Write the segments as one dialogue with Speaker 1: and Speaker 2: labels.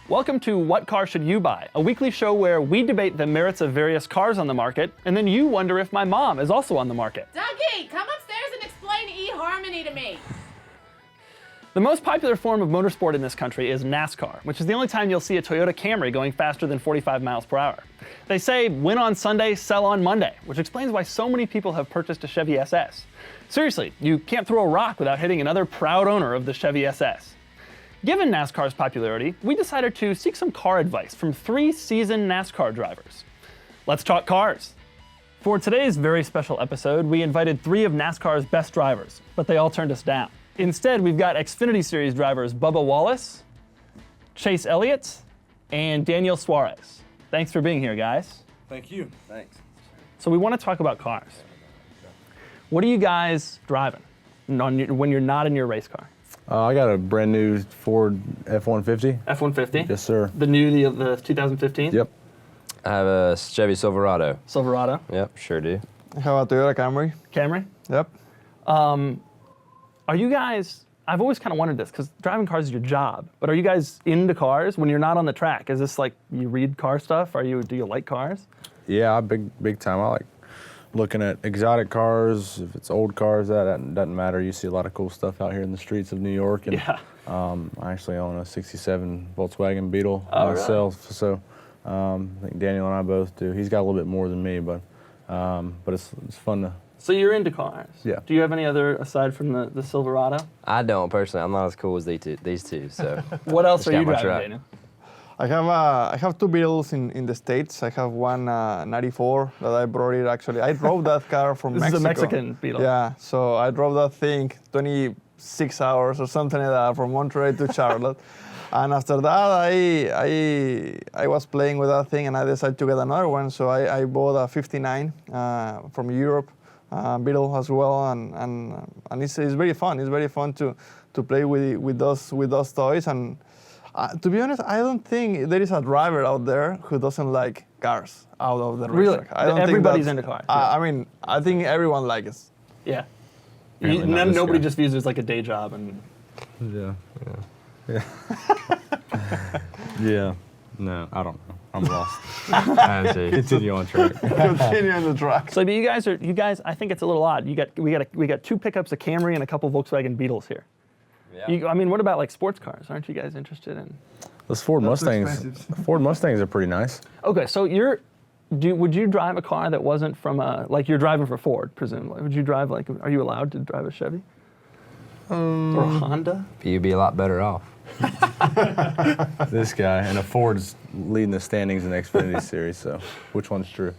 Speaker 1: Welcome to What Car Should You Buy, a weekly show where we debate the merits of various cars on the market, and then you wonder if my mom is also on the market.
Speaker 2: Dougie, come upstairs and explain eHarmony to me.
Speaker 1: The most popular form of motorsport in this country is NASCAR, which is the only time you'll see a Toyota Camry going faster than 45 miles per hour. They say win on Sunday, sell on Monday, which explains why so many people have purchased a Chevy SS. Seriously, you can't throw a rock without hitting another proud owner of the Chevy SS. Given NASCAR's popularity, we decided to seek some car advice from 3 seasoned NASCAR drivers. Let's talk cars. For today's very special episode, we invited 3 of NASCAR's best drivers, but they all turned us down. Instead, we've got Xfinity Series drivers Bubba Wallace, Chase Elliott, and Daniel Suarez. Thanks for being here, guys.
Speaker 3: Thank you. Thanks.
Speaker 1: So we want to talk about cars. What are you guys driving when you're not in your race car?
Speaker 3: I got a brand new Ford F-150.
Speaker 1: F-150?
Speaker 3: Yes, sir.
Speaker 1: The 2015?
Speaker 3: Yep.
Speaker 4: I have a Chevy Silverado.
Speaker 1: Silverado?
Speaker 4: Yep, sure do.
Speaker 5: I have a Toyota Camry.
Speaker 1: Camry?
Speaker 5: Yep.
Speaker 1: Are you guys, I've always kind of wondered this, because driving cars is your job, but are you guys into cars when you're not on the track? Is this like you read car stuff? Do you like cars?
Speaker 3: Yeah, big time. I like looking at exotic cars. If it's old cars, that doesn't matter. You see a lot of cool stuff out here in the streets of New York. And,
Speaker 1: yeah.
Speaker 3: I actually own a '67 Volkswagen Beetle
Speaker 1: Really?
Speaker 3: myself. So I think Daniel and I both do. He's got a little bit more than me, but it's fun to.
Speaker 1: So you're into cars?
Speaker 3: Yeah.
Speaker 1: Do you have any other, aside from the Silverado?
Speaker 4: I don't personally. I'm not as cool as these two. So.
Speaker 1: What else are you
Speaker 4: got my
Speaker 1: driving,
Speaker 4: truck.
Speaker 1: Daniel?
Speaker 5: I have 2 Beetles in the States. I have one 94 that I brought it actually. I drove that car from
Speaker 1: This
Speaker 5: Mexico.
Speaker 1: is a Mexican Beetle.
Speaker 5: Yeah, so I drove that thing 26 hours or something like that from Monterey to Charlotte. And after that, I was playing with that thing and I decided to get another one. So I bought a 59 from Europe. Beetle as well, and it's very fun. It's very fun to play with those toys. And to be honest, I don't think there is a driver out there who doesn't like cars out of the
Speaker 1: Really?
Speaker 5: racetrack. I don't
Speaker 1: Everybody's
Speaker 5: think
Speaker 1: into cars.
Speaker 5: I mean, I think everyone likes it.
Speaker 1: Yeah.
Speaker 3: Apparently not this
Speaker 1: Nobody
Speaker 3: guy.
Speaker 1: just views it as like a day job and.
Speaker 3: Yeah. Yeah. No, I don't know. I'm lost. Continue on track.
Speaker 5: Continue on the track.
Speaker 1: So, but you guys, I think it's a little odd. We got 2 pickups, a Camry, and a couple Volkswagen Beetles here.
Speaker 4: Yeah.
Speaker 1: I mean, what about like sports cars? Aren't you guys interested in?
Speaker 3: Those Ford
Speaker 5: That's
Speaker 3: Mustangs.
Speaker 5: expensive.
Speaker 3: Ford Mustangs are pretty nice.
Speaker 1: Okay, so would you drive a car that wasn't from like you're driving for Ford, presumably? Would you drive are you allowed to drive a Chevy? Or a Honda?
Speaker 4: You'd be a lot better off.
Speaker 3: This guy and a Ford's leading the standings in the Xfinity Series. So, which one's true?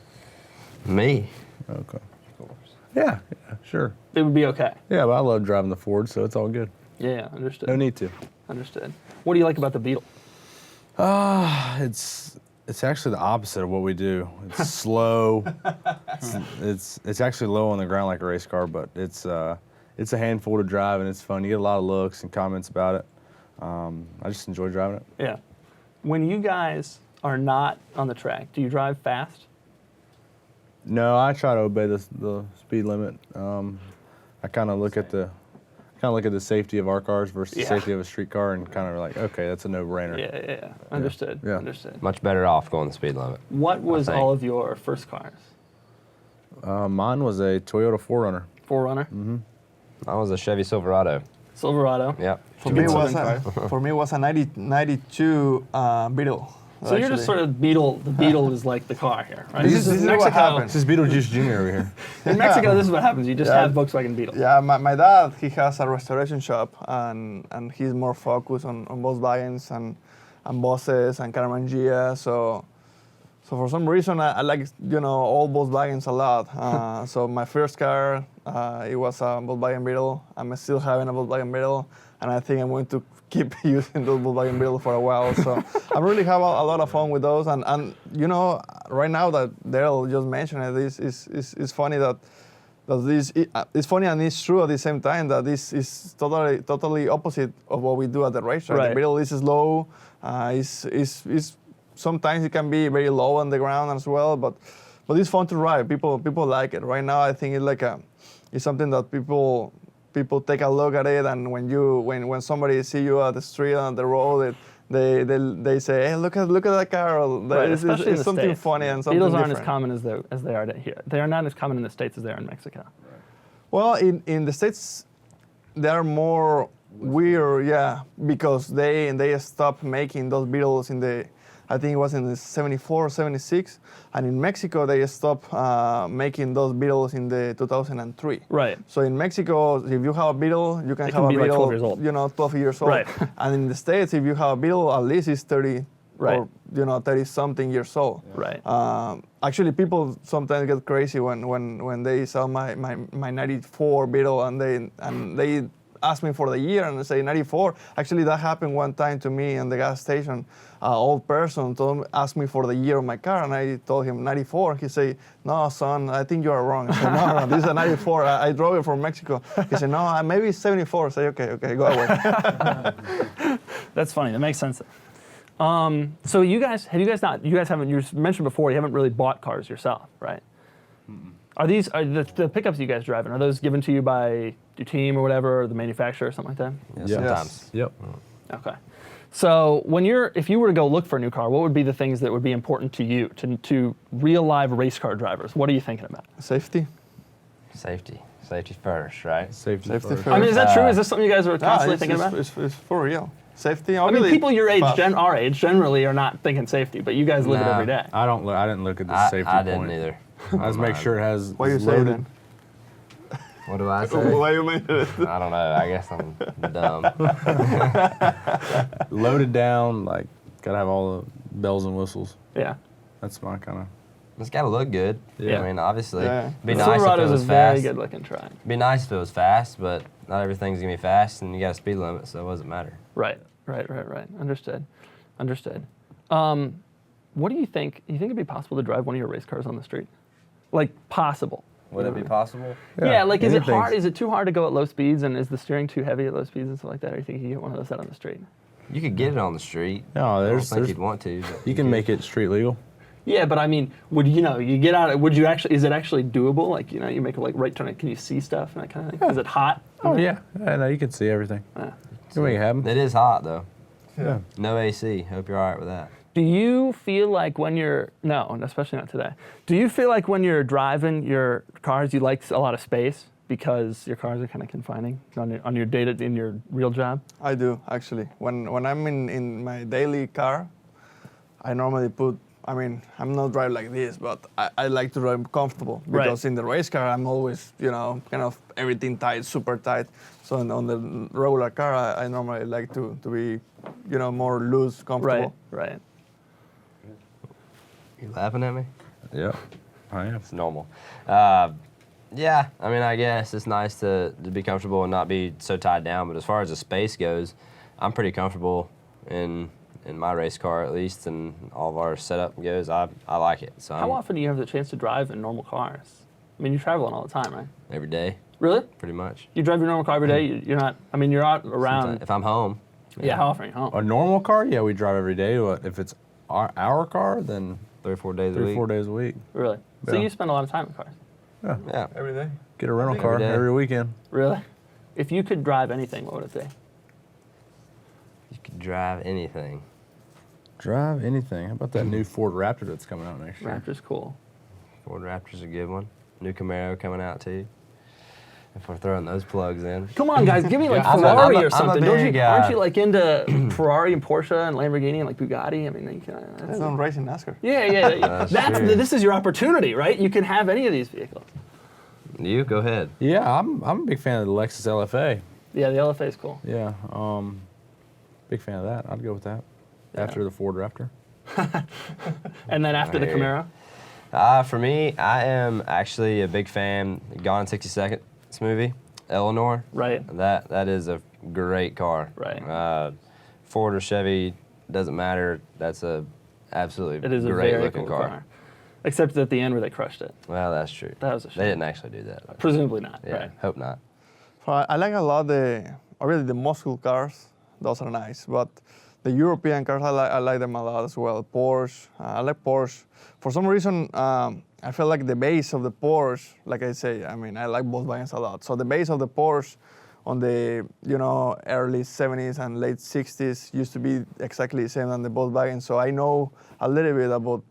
Speaker 4: Me.
Speaker 3: Okay. Of course. Yeah, sure.
Speaker 1: It would be okay.
Speaker 3: Yeah, but I love driving the Ford, so it's all good.
Speaker 1: Yeah, understood.
Speaker 3: No need to.
Speaker 1: Understood. What do you like about the Beetle?
Speaker 3: It's actually the opposite of what we do. It's slow. It's actually low on the ground like a race car, but it's a handful to drive and it's fun. You get a lot of looks and comments about it. I just enjoy driving it.
Speaker 1: Yeah. When you guys are not on the track, do you drive fast?
Speaker 3: No, I try to obey the speed limit. I kind of look at the safety of our cars versus the safety of a street car, and kind of like, okay, that's a no-brainer.
Speaker 1: Yeah. Understood.
Speaker 3: Yeah.
Speaker 1: Understood.
Speaker 4: Much better off going the speed limit.
Speaker 1: What was
Speaker 4: think.
Speaker 1: all of your first cars?
Speaker 3: Mine was a Toyota 4Runner.
Speaker 1: 4Runner?
Speaker 3: Mm-hmm.
Speaker 4: I was a Chevy Silverado.
Speaker 1: Silverado?
Speaker 4: Yep.
Speaker 5: For me, it was a 92 Beetle.
Speaker 1: So you're just sort of Beetle. The Beetle is like the car here, right?
Speaker 5: This is what happens.
Speaker 3: This is Beetlejuice Jr. over here.
Speaker 1: In Mexico, this is what happens. You just have Volkswagen Beetles.
Speaker 5: Yeah, my dad, he has a restoration shop, and he's more focused on Volkswagens and Bosses and Caramangia. So for some reason, I like old Volkswagens a lot. So my first car, it was a Volkswagen Beetle. I'm still having a Volkswagen Beetle, and I think I'm going to keep using those Volkswagen Beetle for a while. So I really have a lot of fun with those. And right now that Daryl just mentioned it, it's funny that this it's funny and it's true at the same time that this is totally opposite of what we do at the racetrack.
Speaker 1: Right.
Speaker 5: The Beetle is slow. Is sometimes it can be very low on the ground as well, but it's fun to ride. People like it. Right now, I think it's something that people take a look at it, and when somebody see you at the street on the road, they say, hey, look at that car.
Speaker 1: Right, especially in
Speaker 5: it's
Speaker 1: the
Speaker 5: something
Speaker 1: States.
Speaker 5: funny and something
Speaker 1: Beetles aren't
Speaker 5: different.
Speaker 1: as common as they are here. They are not as common in the States as they are in Mexico.
Speaker 5: Well, in the States, they are more weird, yeah, because they stopped making those beetles in the, I think it was in the 74, 76, and in Mexico they stopped making those beetles in the 2003.
Speaker 1: Right.
Speaker 5: So in Mexico, if you have a beetle, you can
Speaker 1: It
Speaker 5: have
Speaker 1: can
Speaker 5: a
Speaker 1: be like
Speaker 5: beetle,
Speaker 1: 12 years old.
Speaker 5: 12 years old.
Speaker 1: Right.
Speaker 5: And in the States, if you have a beetle, at least it's 30
Speaker 1: Right.
Speaker 5: or 30 something years old.
Speaker 1: Right.
Speaker 5: Actually, people sometimes get crazy when they sell my 94 Beetle and they ask me for the year and they say 94. Actually, that happened one time to me in the gas station. An old person asked me for the year of my car, and I told him 94. He said, "No, son, I think you are wrong." I said, "No, this is a 94. I drove it from Mexico." He said, "No, maybe it's 74." I say, "Okay, go away."
Speaker 1: That's funny. That makes sense. So you guys haven't, you mentioned before, you haven't really bought cars yourself, right? Are the pickups you guys driving, are those given to you by your team or whatever, or the manufacturer or something like that?
Speaker 4: Yeah,
Speaker 3: Yes.
Speaker 4: sometimes.
Speaker 3: Yep.
Speaker 1: Okay. So if you were to go look for a new car, what would be the things that would be important to you, to real live race car drivers? What are you thinking about?
Speaker 5: Safety.
Speaker 4: Safety first, right?
Speaker 3: Safety
Speaker 5: Safety
Speaker 3: first.
Speaker 5: first.
Speaker 1: I mean, is that true? Is this something you guys are constantly thinking about?
Speaker 5: It's for real. Safety.
Speaker 1: I mean, people your age,
Speaker 5: fast.
Speaker 1: our age, generally are not thinking safety, but you guys live it
Speaker 4: Nah.
Speaker 1: every day.
Speaker 3: I didn't look at the safety
Speaker 4: I
Speaker 3: point.
Speaker 4: didn't either.
Speaker 3: I just make sure it has.
Speaker 5: What do you
Speaker 3: it's
Speaker 5: say
Speaker 3: loaded,
Speaker 5: then?
Speaker 4: What do I say?
Speaker 5: Why you made it?
Speaker 4: I don't know. I guess I'm dumb.
Speaker 3: loaded down. Like, gotta have all the bells and whistles.
Speaker 1: Yeah.
Speaker 3: That's my kind of.
Speaker 4: It's got to look good.
Speaker 1: Yeah.
Speaker 4: I mean, obviously,
Speaker 5: Yeah.
Speaker 4: it'd be
Speaker 1: The
Speaker 4: nice if it
Speaker 1: Silverado's
Speaker 4: was
Speaker 1: a very
Speaker 4: fast.
Speaker 1: good looking truck.
Speaker 4: It'd be nice if it was fast, but not everything's gonna be fast, and you got a speed limit, so it doesn't matter.
Speaker 1: Right. Understood. What do you think? You think it'd be possible to drive one of your race cars on the street? Like possible?
Speaker 4: Would it be possible?
Speaker 1: Yeah, like is it
Speaker 3: anything's-
Speaker 1: hard? Is it too hard to go at low speeds, and is the steering too heavy at low speeds and stuff like that? Or you think you can get one of those out on the street?
Speaker 4: You could get it on the street.
Speaker 3: No,
Speaker 4: I don't
Speaker 3: there's
Speaker 4: think you'd want to. But
Speaker 3: you can
Speaker 4: could.
Speaker 3: make it street legal.
Speaker 1: Yeah, but I mean, you get out? Would you actually? Is it actually doable? Like you make a right turn. Can you see stuff and that kind of thing? Is it hot?
Speaker 3: Oh yeah, no, you can see everything. You can make it happen.
Speaker 4: It is hot though.
Speaker 3: Yeah.
Speaker 4: No AC. Hope you're all right with that.
Speaker 1: Do you feel like when you're especially not today. Do you feel like when you're driving your cars, you like a lot of space because your cars are kind of confining on your data in your real job?
Speaker 5: I do actually. When I'm in my daily car, I normally put. I mean, I'm not driving like this, but I like to drive comfortable because in the race car I'm always kind of everything tight, super tight. So on the regular car, I normally like to be more loose, comfortable.
Speaker 1: Right.
Speaker 4: You laughing at me?
Speaker 3: Yeah, I am.
Speaker 4: It's normal. Yeah, I mean, I guess it's nice to be comfortable and not be so tied down. But as far as the space goes, I'm pretty comfortable in my race car at least, and all of our setup goes. I like it. So
Speaker 1: How often do you have the chance to drive in normal cars? I mean, you're traveling all the time, right?
Speaker 4: every day,
Speaker 1: Really?
Speaker 4: pretty much.
Speaker 1: You drive your normal car every day? You're not. I mean, you're out around.
Speaker 4: Sometimes- if I'm home,
Speaker 1: Yeah. How often are you home?
Speaker 3: A normal car, yeah, we drive every day. But if it's our car, then
Speaker 4: 3 or 4 days a
Speaker 3: 3 or
Speaker 4: week.
Speaker 3: 4 days a week.
Speaker 1: Really? So
Speaker 3: Yeah.
Speaker 1: you spend a lot of time in cars.
Speaker 4: Yeah.
Speaker 5: Every day.
Speaker 3: Get a rental
Speaker 4: Every
Speaker 3: car
Speaker 4: day.
Speaker 3: every weekend.
Speaker 1: Really? If you could drive anything, what would it be?
Speaker 4: You could drive anything.
Speaker 3: Drive anything. How about that new Ford Raptor that's coming out next year?
Speaker 1: Raptor's cool.
Speaker 4: Ford Raptor's a good one. New Camaro coming out too. If we're throwing those plugs in.
Speaker 1: Come on, guys, give me like
Speaker 4: I'm a-
Speaker 1: Ferrari
Speaker 4: I'm a-
Speaker 1: or something.
Speaker 4: I'm a big,
Speaker 1: Aren't you like into Ferrari and Porsche and Lamborghini and like Bugatti? I mean, you can.
Speaker 5: I don't race in NASCAR.
Speaker 1: Yeah.
Speaker 4: That's true.
Speaker 1: This is your opportunity, right? You can have any of these vehicles.
Speaker 4: You go ahead.
Speaker 3: Yeah, I'm a big fan of the Lexus LFA.
Speaker 1: Yeah, the LFA is cool.
Speaker 3: Yeah, big fan of that. I'd go with that after the Ford Raptor.
Speaker 1: And then after the
Speaker 4: I hear
Speaker 1: Camaro.
Speaker 4: For me, I am actually a big fan. Gone in 60 Seconds movie, Eleanor.
Speaker 1: Right.
Speaker 4: That is a great car.
Speaker 1: Right.
Speaker 4: Ford or Chevy doesn't matter. That's a absolutely
Speaker 1: It is a
Speaker 4: great
Speaker 1: very
Speaker 4: looking
Speaker 1: cool
Speaker 4: car.
Speaker 1: car. Except at the end where they crushed it.
Speaker 4: Well, that's true.
Speaker 1: That was a
Speaker 4: They
Speaker 1: shame.
Speaker 4: didn't actually do that.
Speaker 1: Presumably not.
Speaker 4: Yeah,
Speaker 1: Right.
Speaker 4: hope not.
Speaker 5: So I like a lot the muscle cars. Those are nice, but the European cars I like them a lot as well. Porsche, I like Porsche. For some reason, I feel like the base of the Porsche, like I say, I mean, I like Volkswagens a lot. So the base of the Porsche on the early 70s and late 60s used to be exactly the same as the Volkswagen. So I know a little bit about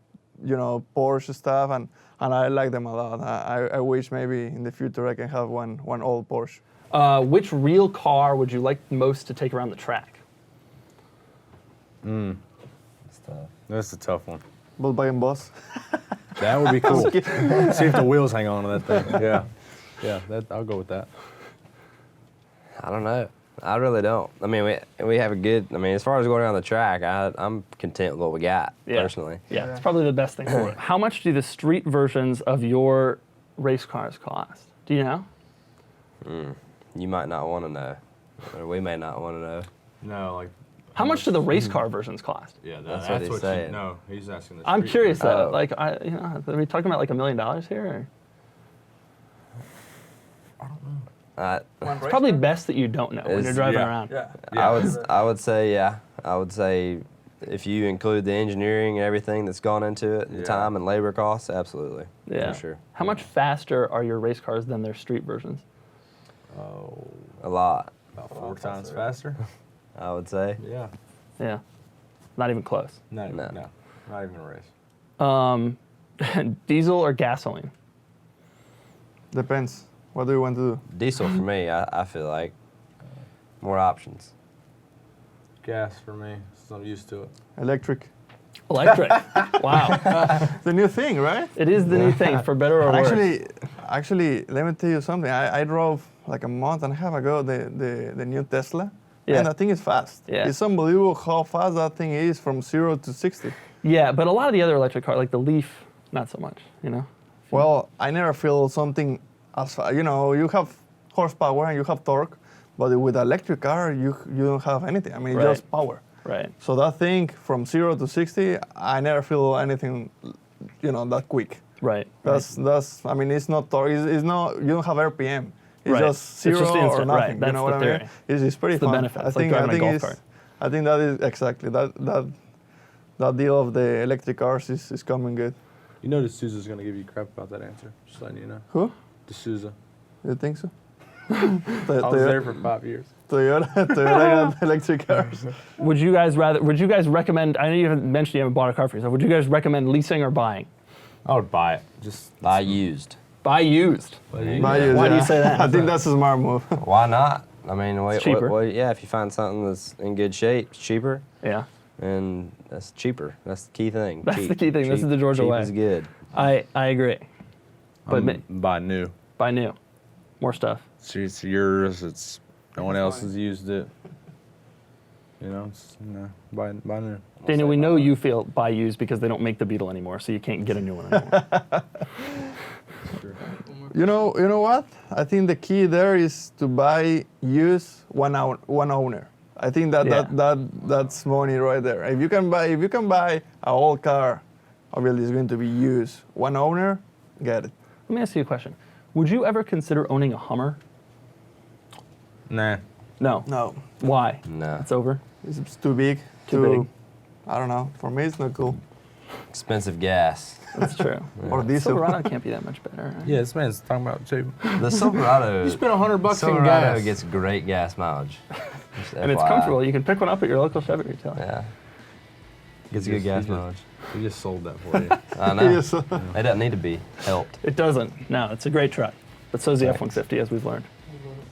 Speaker 5: Porsche stuff, and I like them a lot. I wish maybe in the future I can have one old Porsche.
Speaker 1: Which real car would you like most to take around the track?
Speaker 4: That's tough.
Speaker 3: That's a tough one.
Speaker 5: Volkswagen Boss.
Speaker 3: That would be cool. See if the wheels hang on to that thing. Yeah, I'll go with that.
Speaker 4: I don't know. I really don't. I mean, we have a good. I mean, as far as going around the track, I'm content with what we got personally.
Speaker 1: Yeah, it's probably the best thing for it. How much do the street versions of your race cars cost? Do you know?
Speaker 4: You might not want to know, or we may not want to know.
Speaker 3: No, like.
Speaker 1: How much do the race car versions cost?
Speaker 3: Yeah,
Speaker 4: That's what he's saying.
Speaker 3: No, he's asking the
Speaker 1: I'm
Speaker 3: street
Speaker 1: curious
Speaker 3: version.
Speaker 1: though. Like, are we talking about like $1 million here? Or? It's probably best that you don't know when you're driving around.
Speaker 5: Yeah.
Speaker 4: I would say yeah. I would say if you include the engineering and everything that's gone into it, the time and labor costs, absolutely.
Speaker 1: Yeah.
Speaker 4: For sure.
Speaker 1: How much faster are your race cars than their street versions?
Speaker 3: Oh,
Speaker 4: A lot,
Speaker 3: about 4 times faster.
Speaker 4: I would say.
Speaker 3: Yeah.
Speaker 1: Yeah. Not even close.
Speaker 3: No,
Speaker 4: No.
Speaker 3: not even a race.
Speaker 1: Diesel or gasoline?
Speaker 5: Depends. What do you want to do?
Speaker 4: Diesel for me, I feel like more options.
Speaker 3: Gas for me, so I'm used to it.
Speaker 5: Electric.
Speaker 1: Electric. Wow.
Speaker 5: The new thing, right?
Speaker 1: It is the new thing, for better or worse.
Speaker 5: Actually, let me tell you something. I drove like a month and a half ago the new Tesla.
Speaker 1: Yeah.
Speaker 5: And that thing is fast.
Speaker 1: Yeah.
Speaker 5: It's unbelievable how fast that thing is from 0 to 60.
Speaker 1: Yeah, but a lot of the other electric cars, like the Leaf, not so much, you know?
Speaker 5: Well, I never feel something as fast. You have horsepower and you have torque, but with an electric car, you don't have anything. I mean,
Speaker 1: Right.
Speaker 5: just power.
Speaker 1: Right.
Speaker 5: So that thing from 0 to 60, I never feel anything, that quick.
Speaker 1: Right.
Speaker 5: That's. I mean, it's not torque. It's not. You don't have RPM. It's
Speaker 1: Right.
Speaker 5: just 0
Speaker 1: It's just
Speaker 5: or
Speaker 1: instant,
Speaker 5: nothing.
Speaker 1: right.
Speaker 5: You
Speaker 1: That's
Speaker 5: know
Speaker 1: the
Speaker 5: what I
Speaker 1: theory.
Speaker 5: mean? It's pretty
Speaker 1: It's the
Speaker 5: fun.
Speaker 1: benefit. It's like driving a golf cart.
Speaker 5: I think that is exactly that deal of the electric cars is coming good.
Speaker 3: You know D'Souza's going to give you crap about that answer. Just letting you know.
Speaker 5: Who?
Speaker 3: D'Souza.
Speaker 5: You think so?
Speaker 3: I was there for 5 years.
Speaker 5: Toyota got electric cars.
Speaker 1: Would you guys recommend, I know you haven't mentioned you haven't bought a car for yourself, would you guys recommend leasing or buying?
Speaker 3: I would buy it. Just
Speaker 4: Buy used.
Speaker 1: Buy used.
Speaker 5: Why
Speaker 1: do you say that?
Speaker 5: I think that's a smart move.
Speaker 4: Why not? I mean,
Speaker 1: It's cheaper.
Speaker 4: if you find something that's in good shape, it's cheaper,
Speaker 1: Yeah.
Speaker 4: and that's cheaper. That's the key thing.
Speaker 1: That's the key thing. This is the Georgia
Speaker 4: cheap
Speaker 1: way.
Speaker 4: is good.
Speaker 1: I agree. But
Speaker 3: buy new.
Speaker 1: buy new. More stuff.
Speaker 3: It's yours. It's no one else has used it. Buy new.
Speaker 1: Daniel, we know you feel buy used because they don't make the Beetle anymore, so you can't get a new one anymore.
Speaker 5: You know what? I think the key there is to buy used one owner. I think that's money right there. If you can buy an old car, obviously it's going to be used. One owner, get it.
Speaker 1: Let me ask you a question. Would you ever consider owning a Hummer?
Speaker 3: Nah.
Speaker 1: No.
Speaker 5: No,
Speaker 1: Why?
Speaker 4: No.
Speaker 1: It's over.
Speaker 5: it's too big.
Speaker 1: Too big.
Speaker 5: I don't know. For me, it's not cool.
Speaker 4: Expensive gas.
Speaker 1: That's true.
Speaker 5: Or diesel.
Speaker 1: Silverado can't be that much better. Right?
Speaker 3: Yeah, this man's talking about cheap.
Speaker 4: The Silverado.
Speaker 3: You spent $100 in
Speaker 4: Silverado
Speaker 3: gas.
Speaker 4: gets great gas mileage. Just
Speaker 1: And it's
Speaker 4: FYI.
Speaker 1: comfortable. You can pick one up at your local Chevy retailer.
Speaker 4: Yeah. Gets good gas
Speaker 3: He
Speaker 4: mileage.
Speaker 3: just sold that for you.
Speaker 4: I know.
Speaker 5: Yes.
Speaker 4: It doesn't need to be helped.
Speaker 1: It doesn't. No, it's a great truck. But so is the F-150, as we've learned.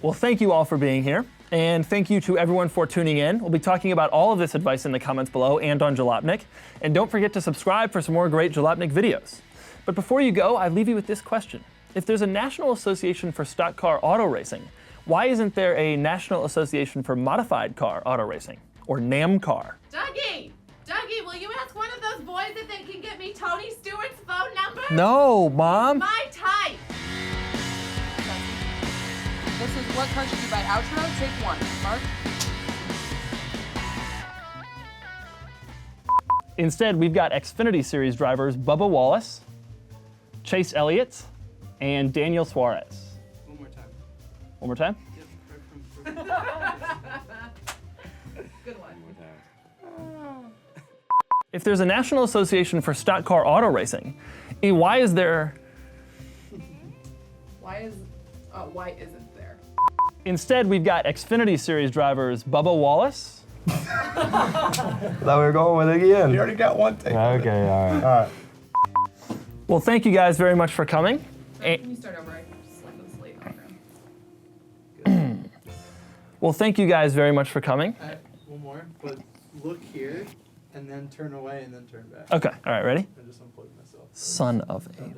Speaker 1: Well, thank you all for being here. And thank you to everyone for tuning in. We'll be talking about all of this advice in the comments below and on Jalopnik. And don't forget to subscribe for some more great Jalopnik videos. But before you go, I leave you with this question. If there's a National Association for Stock Car Auto Racing, why isn't there a National Association for Modified Car Auto Racing, or NAMCAR?
Speaker 2: Dougie, will you ask one of those boys if they can get me Tony Stewart's phone number?
Speaker 1: No, Mom.
Speaker 2: My type.
Speaker 6: This is what car should you buy? Outro, take one. Mark.
Speaker 1: Instead, we've got Xfinity Series drivers Bubba Wallace, Chase Elliott, and Daniel Suarez.
Speaker 7: One more time.
Speaker 1: One more time?
Speaker 2: Good one.
Speaker 1: If there's a National Association for Stock Car Auto Racing, why is there...
Speaker 6: Why isn't there?
Speaker 1: Instead, we've got Xfinity Series drivers Bubba Wallace.
Speaker 4: Thought we were going with it again.
Speaker 3: You already got one take.
Speaker 4: Okay, all right.
Speaker 3: All right.
Speaker 1: Well, thank you guys very much for coming.
Speaker 6: Can you start over? I just left this late on room.
Speaker 1: Well, thank you guys very much for coming.
Speaker 7: One more, but look here, and then turn away, and then turn back.
Speaker 1: Okay, all right, ready?
Speaker 7: I just unplugged myself.
Speaker 1: Son of a